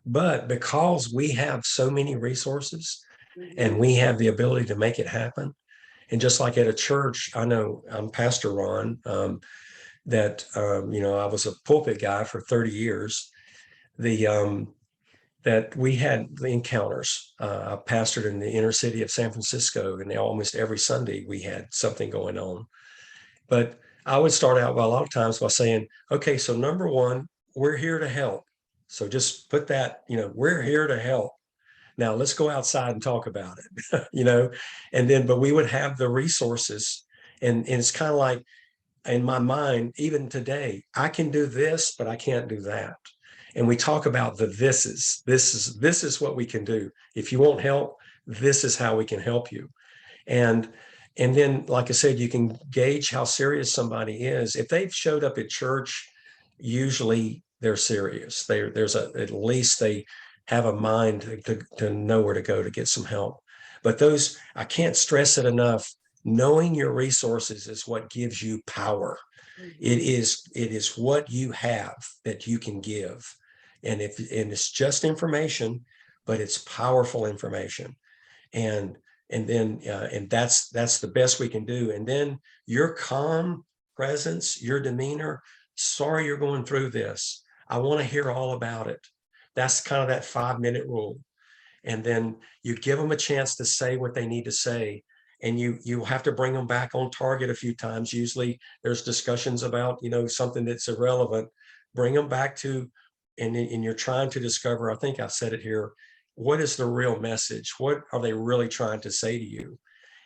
But because we have so many resources and we have the ability to make it happen, and just like at a church, I know I'm Pastor Ron, that I was a pulpit guy for 30 years. That we had the encounters. I pastored in the inner city of San Francisco, and almost every Sunday we had something going on. But I would start out by a lot of times by saying, okay, so number one, we're here to help. So just put that, we're here to help. Now let's go outside and talk about it, and then, but we would have the resources, and it's kind of like, in my mind, even today, I can do this, but I can't do that. And we talk about this is what we can do. If you want help, this is how we can help you. And then, like I said, you can gauge how serious somebody is. If they've showed up at church, usually they're serious. At least they have a mind to know where to go to get some help. But I can't stress it enough. Knowing your resources is what gives you power. It is what you have that you can give. And it's just information, but it's powerful information. And that's the best we can do. And then your calm presence, your demeanor, sorry you're going through this. I want to hear all about it. That's kind of that 5-minute rule. And then you give them a chance to say what they need to say. And you have to bring them back on target a few times. Usually there's discussions about, something that's irrelevant. Bring them back to, and you're trying to discover, I think I've said it here, what is the real message? What are they really trying to say to you?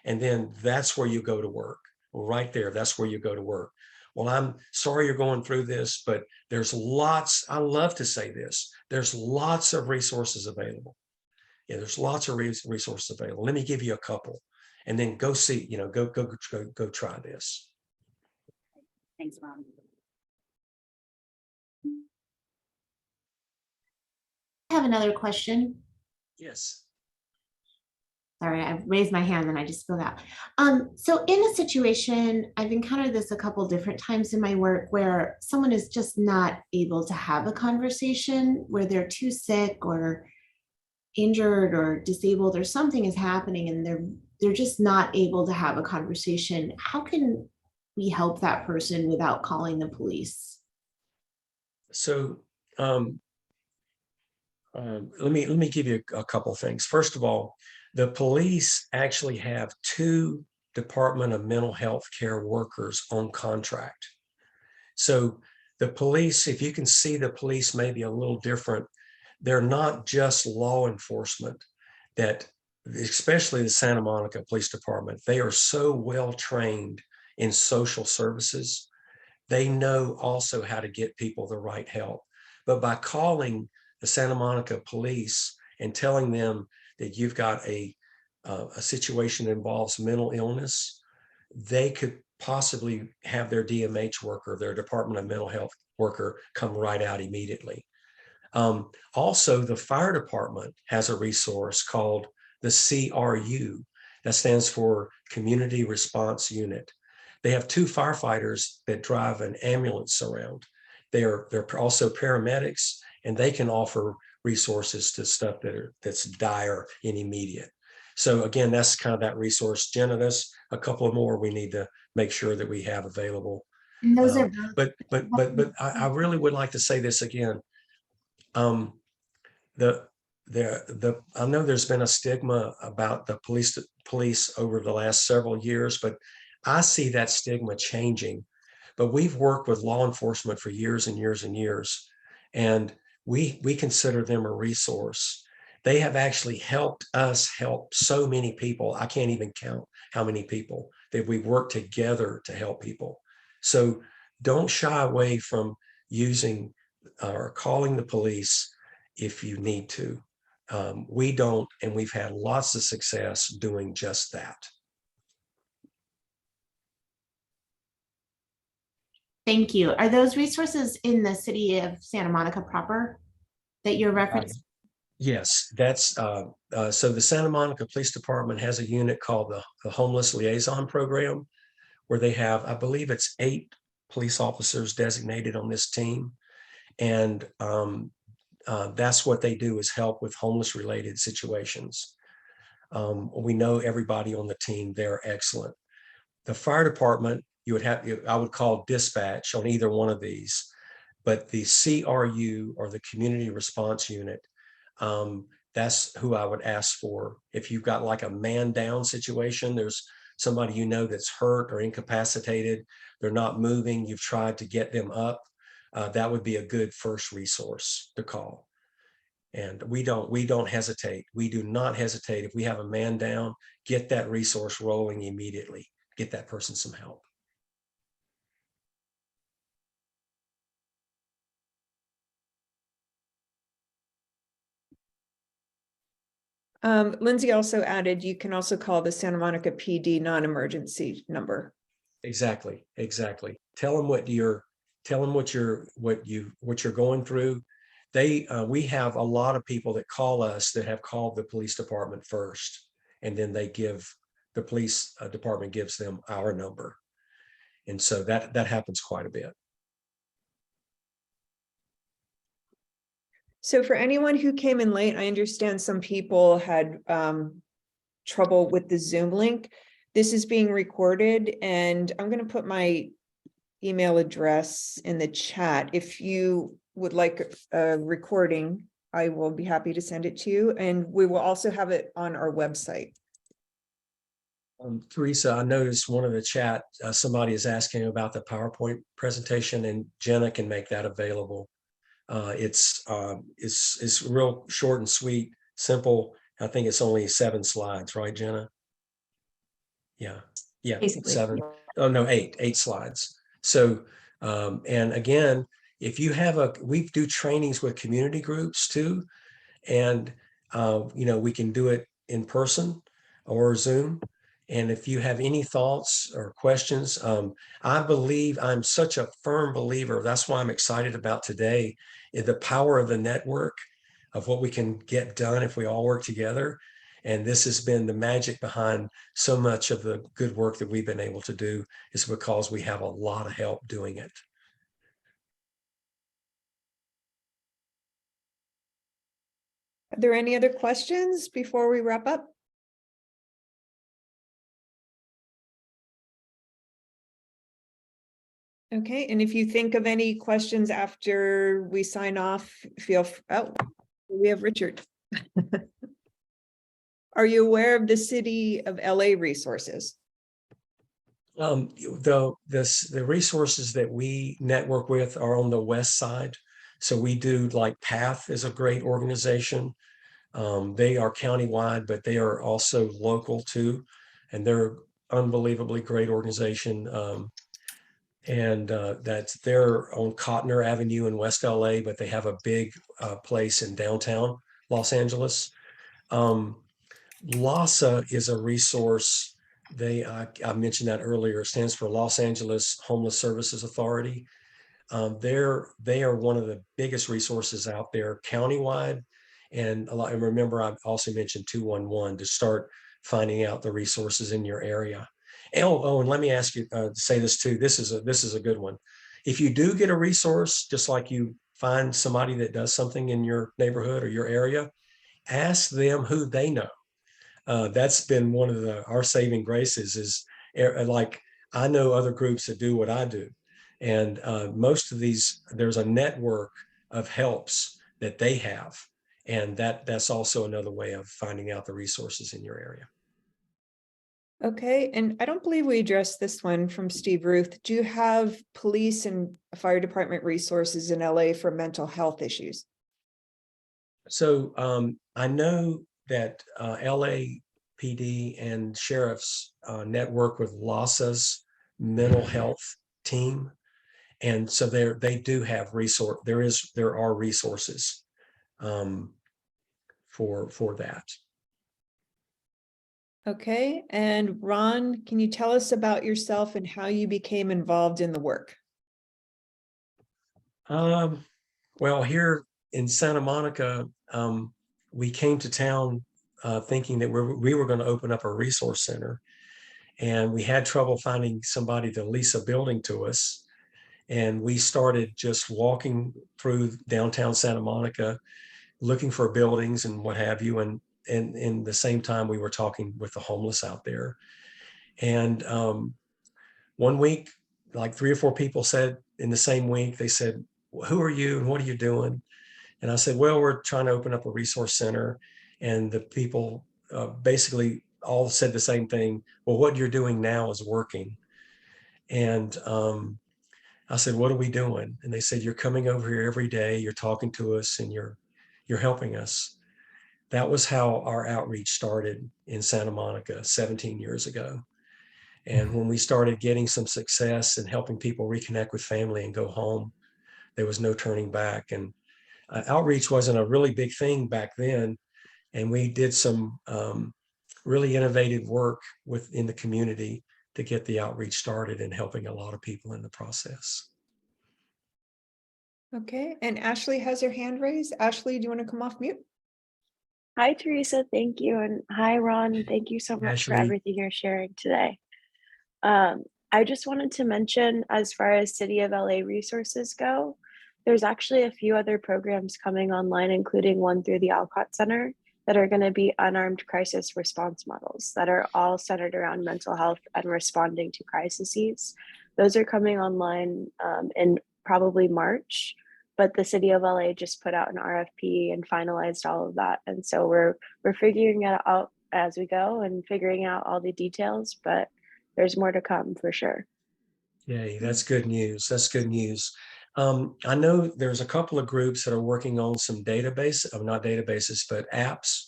And then that's where you go to work. Right there, that's where you go to work. Well, I'm sorry you're going through this, but there's lots, I love to say this, there's lots of resources available. Yeah, there's lots of resources available. Let me give you a couple. And then go see, go try this. Thanks, Ron. I have another question. Yes. Sorry, I raised my hand and I just spilled out. So in a situation, I've encountered this a couple different times in my work where someone is just not able to have a conversation, where they're too sick or injured or disabled, or something is happening and they're just not able to have a conversation. How can we help that person without calling the police? So let me give you a couple things. First of all, the police actually have 2 Department of Mental Health Care workers on contract. So the police, if you can see the police maybe a little different, they're not just law enforcement, that especially the Santa Monica Police Department, they are so well trained in social services. They know also how to get people the right help. But by calling the Santa Monica Police and telling them that you've got a situation that involves mental illness, they could possibly have their DMH worker, their Department of Mental Health worker, come right out immediately. Also, the fire department has a resource called the CRU. That stands for Community Response Unit. They have 2 firefighters that drive an ambulance around. They're also paramedics, and they can offer resources to stuff that's dire and immediate. So again, that's kind of that resource. Jenna, there's a couple of more we need to make sure that we have available. And those are but I really would like to say this again. I know there's been a stigma about the police over the last several years, but I see that stigma changing. But we've worked with law enforcement for years and years and years, and we consider them a resource. They have actually helped us help so many people. I can't even count how many people that we work together to help people. So don't shy away from using or calling the police if you need to. We don't, and we've had lots of success doing just that. Thank you. Are those resources in the city of Santa Monica proper that you're referencing? Yes, that's so the Santa Monica Police Department has a unit called the Homeless Liaison Program, where they have, I believe it's 8 police officers designated on this team. And that's what they do, is help with homeless related situations. We know everybody on the team, they're excellent. The fire department, you would have, I would call dispatch on either one of these, but the CRU, or the Community Response Unit, that's who I would ask for. If you've got like a man down situation, there's somebody you know that's hurt or incapacitated, they're not moving, you've tried to get them up, that would be a good first resource to call. And we don't hesitate. We do not hesitate. If we have a man down, get that resource rolling immediately. Get that person some help. Lindsay also added, you can also call the Santa Monica PD non-emergency number. Exactly. Tell them what you're going through. We have a lot of people that call us that have called the police department first, and then the police department gives them our number. And so that happens quite a bit. So for anyone who came in late, I understand some people had trouble with the Zoom link. This is being recorded, and I'm going to put my email address in the chat. If you would like a recording, I will be happy to send it to you, and we will also have it on our website. Teresa, I noticed one of the chat, somebody is asking about the PowerPoint presentation, and Jenna can make that available. It's real short and sweet, simple. I think it's only 7 slides, right, Jenna? Yeah, Basically, 7. Oh no, 8 slides. So, and again, if you have we do trainings with community groups too, and we can do it in person or Zoom. And if you have any thoughts or questions, I'm such a firm believer. That's why I'm excited about today, is the power of the network, of what we can get done if we all work together. And this has been the magic behind so much of the good work that we've been able to do, is because we have a lot of help doing it. Are there any other questions before we wrap up? Okay, and if you think of any questions after we sign off, we have Richard. Are you aware of the City of LA resources? The resources that we network with are on the west side. So we do, like, PATH is a great organization. They are countywide, but they are also local too. And they're unbelievably great organization. They're on Cotner Avenue in West LA, but they have a big place in downtown Los Angeles. LASA is a resource. I mentioned that earlier. It stands for Los Angeles Homeless Services Authority. They are one of the biggest resources out there countywide. And remember, I also mentioned 211 to start finding out the resources in your area. And let me ask you to say this too. This is a good one. If you do get a resource, just like you find somebody that does something in your neighborhood or your area, ask them who they know. That's been one of our saving graces, is like, I know other groups that do what I do. And most of these, there's a network of helps that they have. And that's also another way of finding out the resources in your area. Okay, and I don't believe we addressed this one from Steve Ruth. Do you have police and fire department resources in LA for mental health issues? So I know that LAPD and sheriffs network with LASA's mental health team. And so they do have there are resources for that. Okay, and Ron, can you tell us about yourself and how you became involved in the work? Well, here in Santa Monica, we came to town thinking that we were going to open up a resource center, and we had trouble finding somebody to lease a building to us. And we started just walking through downtown Santa Monica, looking for buildings and what have you. And in the same time, we were talking with the homeless out there. And one week, like 3 or 4 people said in the same week, they said, "Who are you and what are you doing?" And I said, "Well, we're trying to open up a resource center." And the people basically all said the same thing. "Well, what you're doing now is working." And I said, "What are we doing?" And they said, "You're coming over here every day, you're talking to us, and you're helping us." That was how our outreach started in Santa Monica 17 years ago. And when we started getting some success and helping people reconnect with family and go home, there was no turning back. And outreach wasn't a really big thing back then. And we did some really innovative work within the community to get the outreach started and helping a lot of people in the process. Okay, and Ashley has her hand raised. Ashley, do you want to come off mute? Hi, Teresa. Thank you. And hi, Ron. Thank you so much for Ashley. everything you're sharing today. I just wanted to mention, as far as City of LA resources go, there's actually a few other programs coming online, including one through the Alcott Center, that are going to be unarmed crisis response models that are all centered around mental health and responding to crises. Those are coming online in probably March. But the City of LA just put out an RFP and finalized all of that. And so we're figuring it out as we go and figuring out all the details, but there's more to come for sure. Yay, that's good news. That's good news. I know there's a couple of groups that are working on some not databases, but apps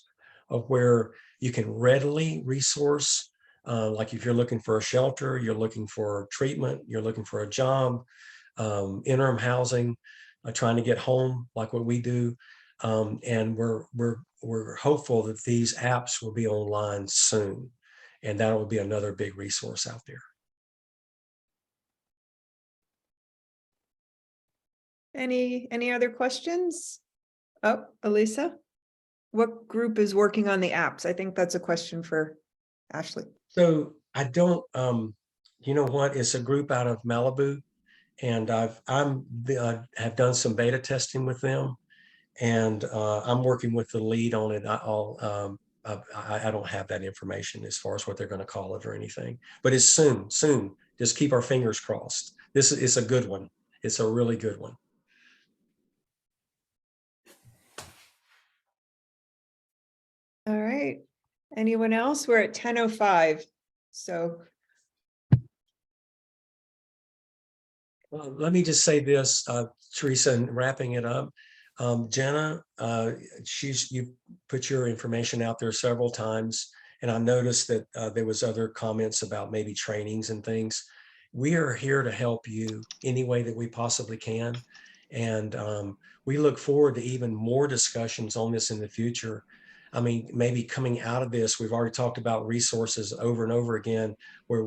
of where you can readily resource. Like if you're looking for a shelter, you're looking for treatment, you're looking for a job, interim housing, trying to get home, like what we do. And we're hopeful that these apps will be online soon, and that will be another big resource out there. Any other questions? Oh, Elisa, what group is working on the apps? I think that's a question for Ashley. So I don't, you know what? It's a group out of Malibu, and I have done some beta testing with them, and I'm working with the lead on it. I don't have that information as far as what they're going to call it or anything, but it's soon. Just keep our fingers crossed. This is a good one. It's a really good one. All right. Anyone else? We're at 10:05. So. Well, let me just say this, Teresa, and wrapping it up. Jenna, you put your information out there several times, and I noticed that there was other comments about maybe trainings and things. We are here to help you any way that we possibly can. And we look forward to even more discussions on this in the future. I mean, maybe coming out of this, we've already talked about resources over and over again, where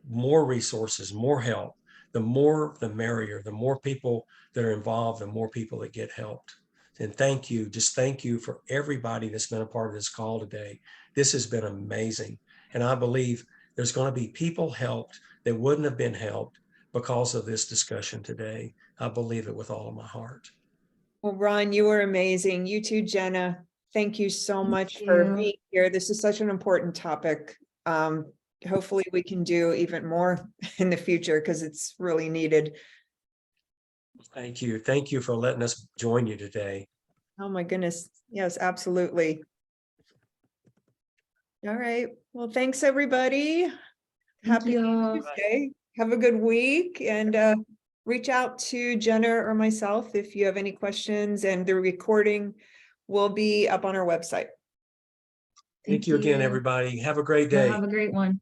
more resources, more help. The more, the merrier. The more people that are involved, the more people that get helped. And thank you, just thank you for everybody that's been a part of this call today. This has been amazing. And I believe there's going to be people helped that wouldn't have been helped because of this discussion today. I believe it with all of my heart. Well, Ron, you were amazing. You too, Jenna. Thank you so much Thank for you. being here. This is such an important topic. Hopefully we can do even more in the future because it's really needed. Thank you. Thank you for letting us join you today. Oh my goodness. Yes, absolutely. All right. Well, thanks, everybody. Happy Tuesday. Have a good week, and reach out to Jenna or myself if you have any questions. And the recording will be up on our website. Thank you again, you. everybody. Have a great Yeah, day. have a great one.